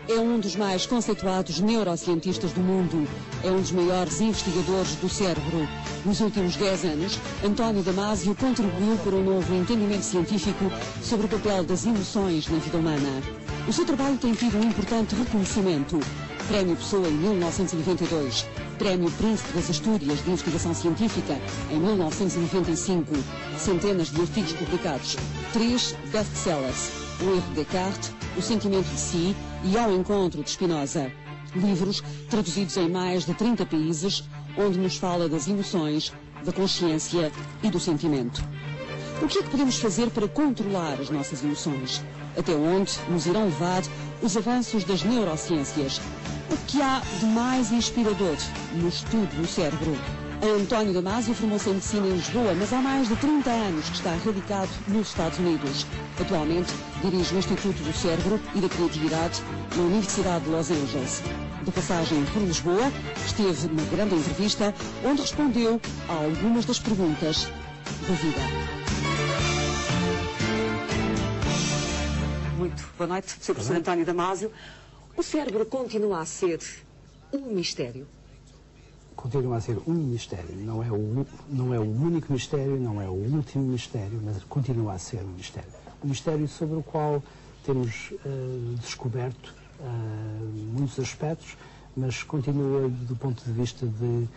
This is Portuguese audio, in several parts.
É um dos mais conceituados neurocientistas do mundo. É um dos maiores investigadores do cérebro. Nos últimos 10 anos, António Damasio contribuiu para um novo entendimento científico sobre o papel das emoções na vida humana. O seu trabalho tem tido um importante reconhecimento. Prémio Pessoa em 1992, Prémio Príncipe das Astúrias de Investigação Científica em 1995, centenas de artigos publicados, 3 best-sellers, O Erro de Descartes, O Sentimento de Si e Ao Encontro de Spinoza. Livros traduzidos em mais de 30 países, onde nos fala das emoções, da consciência e do sentimento. O que é que podemos fazer para controlar as nossas emoções? Até onde nos irão levar os avanços das neurociências? O que há de mais inspirador no estudo do cérebro? António Damasio formou-se em medicina em Lisboa, mas há mais de 30 anos que está radicado nos Estados Unidos. Atualmente dirige o Instituto do Cérebro e da Criatividade na Universidade de Los Angeles. De passagem por Lisboa, esteve numa grande entrevista onde respondeu a algumas das perguntas da vida. Muito boa noite, Sr. Professor António Damasio. O cérebro continua a ser um mistério? Continua a ser um mistério. Não é o único mistério, não é o último mistério, mas continua a ser um mistério. Um mistério sobre o qual temos descoberto muitos aspectos, mas continua do ponto de vista de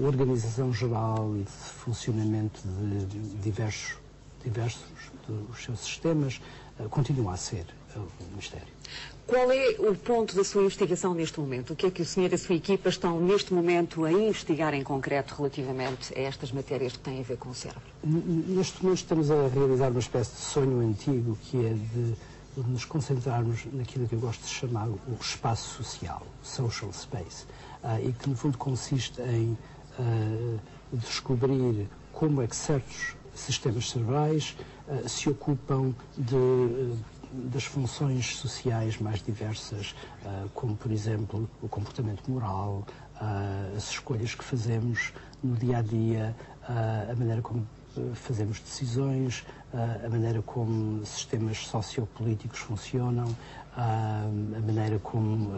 organização geral e de funcionamento de diversos dos seus sistemas, continua a ser um mistério. Qual é o ponto da sua investigação neste momento? O que é que o senhor e a sua equipa estão neste momento a investigar em concreto relativamente a estas matérias que têm a ver com o cérebro? Neste momento estamos a realizar uma espécie de sonho antigo, que é de nos concentrarmos naquilo que eu gosto de chamar o espaço social, social space, e que no fundo consiste em descobrir como é que certos sistemas cerebrais se ocupam das funções sociais mais diversas, como, por exemplo, o comportamento moral, as escolhas que fazemos no dia-a-dia, a maneira como fazemos decisões, a maneira como sistemas sociopolíticos funcionam, a maneira como,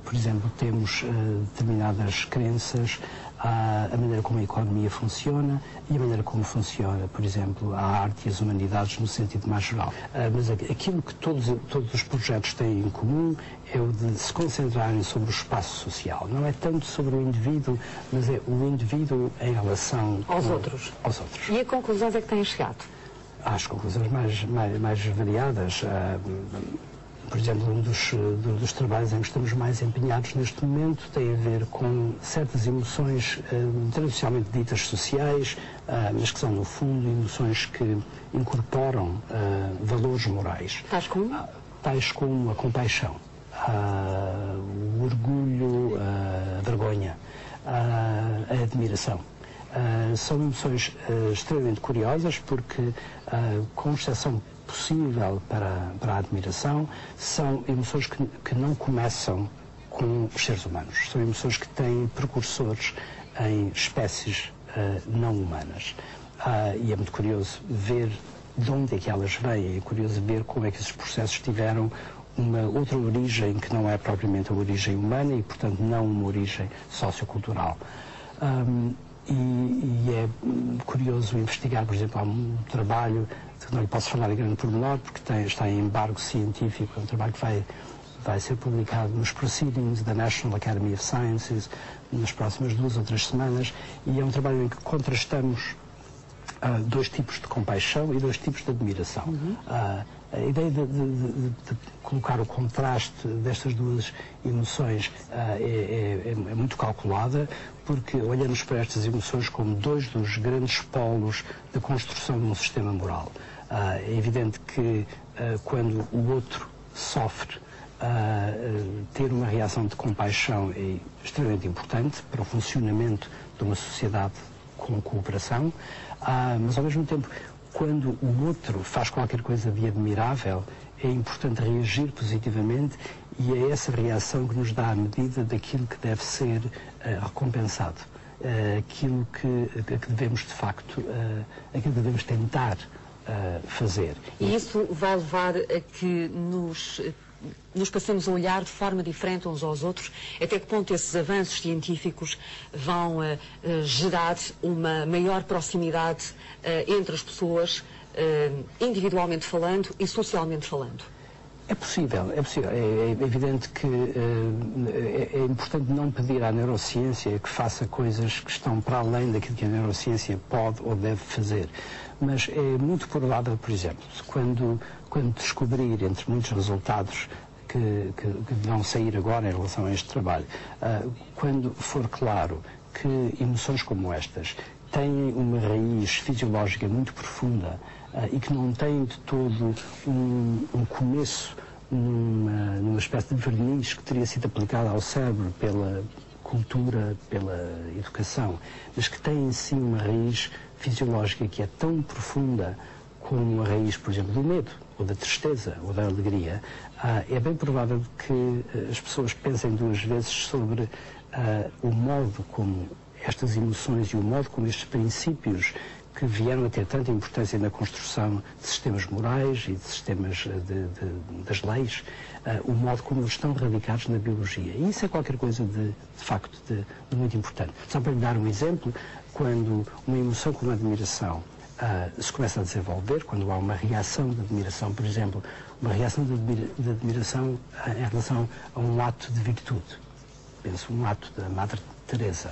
por exemplo, temos determinadas crenças, a maneira como a economia funciona e a maneira como funciona, por exemplo, a arte e as humanidades no sentido mais geral. Mas aquilo que todos os projetos têm em comum é o de se concentrarem sobre o espaço social. Não é tanto sobre o indivíduo, mas é o indivíduo em relação aos outros. E a conclusões é que têm chegado? Às conclusões mais variadas. Por exemplo, um dos trabalhos em que estamos mais empenhados neste momento tem a ver com certas emoções tradicionalmente ditas sociais, mas que são, no fundo, emoções que incorporam valores morais. Tais como a compaixão, o orgulho, a vergonha, a admiração. São emoções extremamente curiosas porque, com exceção possível para a admiração, são emoções que não começam com os seres humanos. São emoções que têm precursores em espécies não humanas. E é muito curioso ver de onde é que elas vêm, é curioso ver como é que esses processos tiveram uma outra origem que não é propriamente a origem humana e, portanto, não uma origem sociocultural. E é curioso investigar, por exemplo, há um trabalho que não lhe posso falar em grande pormenor porque está em embargo científico, é um trabalho que vai ser publicado nos Proceedings da National Academy of Sciences nas próximas 2 ou 3 semanas, e é um trabalho em que contrastamos 2 tipos de compaixão e 2 tipos de admiração. A ideia de colocar o contraste destas 2 emoções é muito calculada, porque olhamos para estas emoções como 2 dos grandes polos da construção de um sistema moral. É evidente que quando o outro sofre, ter uma reação de compaixão é extremamente importante para o funcionamento de uma sociedade com cooperação, mas ao mesmo tempo, quando o outro faz qualquer coisa de admirável, é importante reagir positivamente, e é essa reação que nos dá a medida daquilo que deve ser recompensado, aquilo que devemos, de facto, aquilo que devemos tentar fazer. E isso vai levar a que nos nos passemos a olhar de forma diferente uns aos outros, até que ponto esses avanços científicos vão gerar uma maior proximidade entre as pessoas, individualmente falando e socialmente falando? É possível, é possível. É evidente que é importante não pedir à neurociência que faça coisas que estão para além daquilo que a neurociência pode ou deve fazer. Mas é muito provável, por exemplo, quando descobrir, entre muitos resultados que vão sair agora em relação a este trabalho, quando for claro que emoções como estas têm uma raiz fisiológica muito profunda e que não têm de todo um começo numa espécie de verniz que teria sido aplicado ao cérebro pela cultura, pela educação, mas que tem em si uma raiz fisiológica que é tão profunda como a raiz, por exemplo, do medo, ou da tristeza, ou da alegria, é bem provável que as pessoas pensem duas vezes sobre o modo como estas emoções e o modo como estes princípios que vieram a ter tanta importância na construção de sistemas morais e de sistemas das leis, o modo como eles estão radicados na biologia. E isso é qualquer coisa de facto de muito importante. Só para lhe dar um exemplo, quando uma emoção como a admiração se começa a desenvolver, quando há uma reação de admiração, por exemplo, uma reação de admiração em relação a um ato de virtude, penso um ato da Madre Teresa,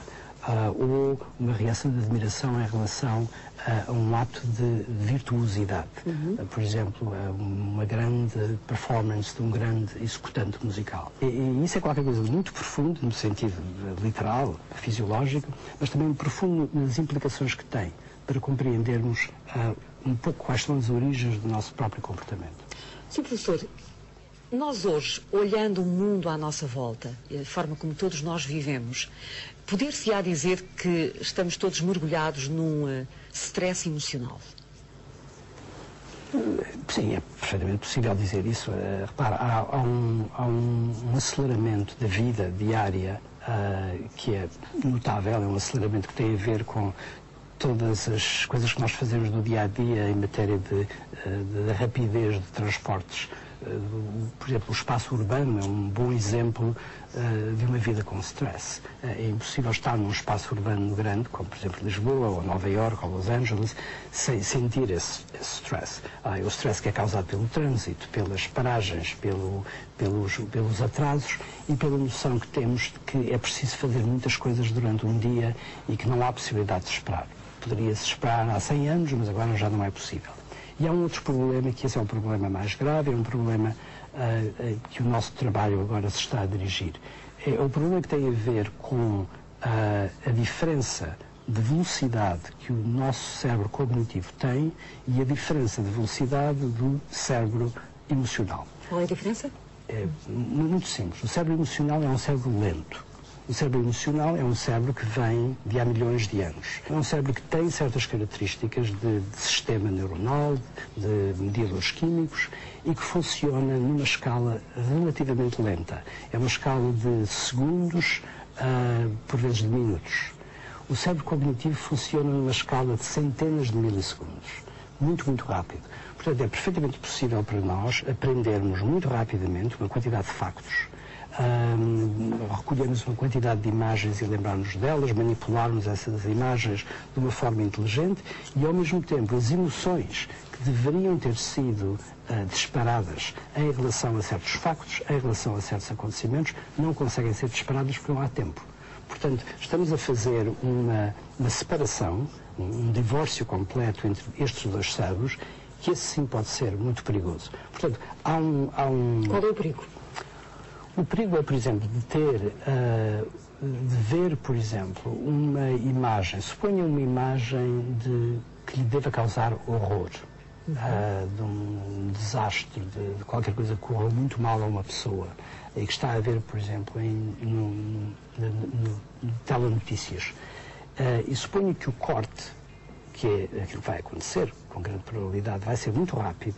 ou uma reação de admiração em relação a um ato de virtuosidade. Por exemplo, uma grande performance de um grande executante musical. E isso é qualquer coisa de muito profundo, no sentido literal, fisiológico, mas também profundo nas implicações que tem para compreendermos um pouco quais são as origens do nosso próprio comportamento. Sr. Professor, nós hoje, olhando o mundo à nossa volta, e a forma como todos nós vivemos, poder-se-á dizer que estamos todos mergulhados num stress emocional? Sim, é perfeitamente possível dizer isso. Repara, há um aceleramento da vida diária que é notável, é um aceleramento que tem a ver com todas as coisas que nós fazemos no dia-a-dia em matéria de rapidez de transportes. Por exemplo, o espaço urbano é um bom exemplo de uma vida com stress. É impossível estar num espaço urbano grande, como por exemplo Lisboa, ou Nova Iorque, ou Los Angeles, sem sentir esse stress. O stress que é causado pelo trânsito, pelas paragens, pelos atrasos e pela noção que temos de que é preciso fazer muitas coisas durante um dia e que não há possibilidade de esperar. Poderia-se esperar há 100 anos, mas agora já não é possível. E há um outro problema, que esse é um problema mais grave, é um problema que o nosso trabalho agora se está a dirigir. É um problema que tem a ver com a diferença de velocidade que o nosso cérebro cognitivo tem e a diferença de velocidade do cérebro emocional. Qual é a diferença? É muito simples. O cérebro emocional é um cérebro lento. O cérebro emocional é um cérebro que vem de há milhões de anos. É um cérebro que tem certas características de sistema neuronal, de mediadores químicos e que funciona numa escala relativamente lenta. É uma escala de segundos, por vezes de minutos. O cérebro cognitivo funciona numa escala de centenas de milissegundos. Muito, muito rápido. Portanto, é perfeitamente possível para nós aprendermos muito rapidamente uma quantidade de factos, recolhermos uma quantidade de imagens e lembrarmos delas, manipularmos essas imagens de uma forma inteligente e, ao mesmo tempo, as emoções que deveriam ter sido disparadas em relação a certos factos, em relação a certos acontecimentos, não conseguem ser disparadas porque não há tempo. Portanto, estamos a fazer uma separação, um divórcio completo entre estes dois cérebros, que esse sim pode ser muito perigoso. Portanto, há um... Qual é o perigo? O perigo é, por exemplo, de ver, por exemplo, uma imagem, suponha uma imagem que lhe deva causar horror, de um desastre, de qualquer coisa que corra muito mal a uma pessoa, e que está a ver, por exemplo, no telenotícias. E suponho que o corte, que é aquilo que vai acontecer, com grande probabilidade, vai ser muito rápido,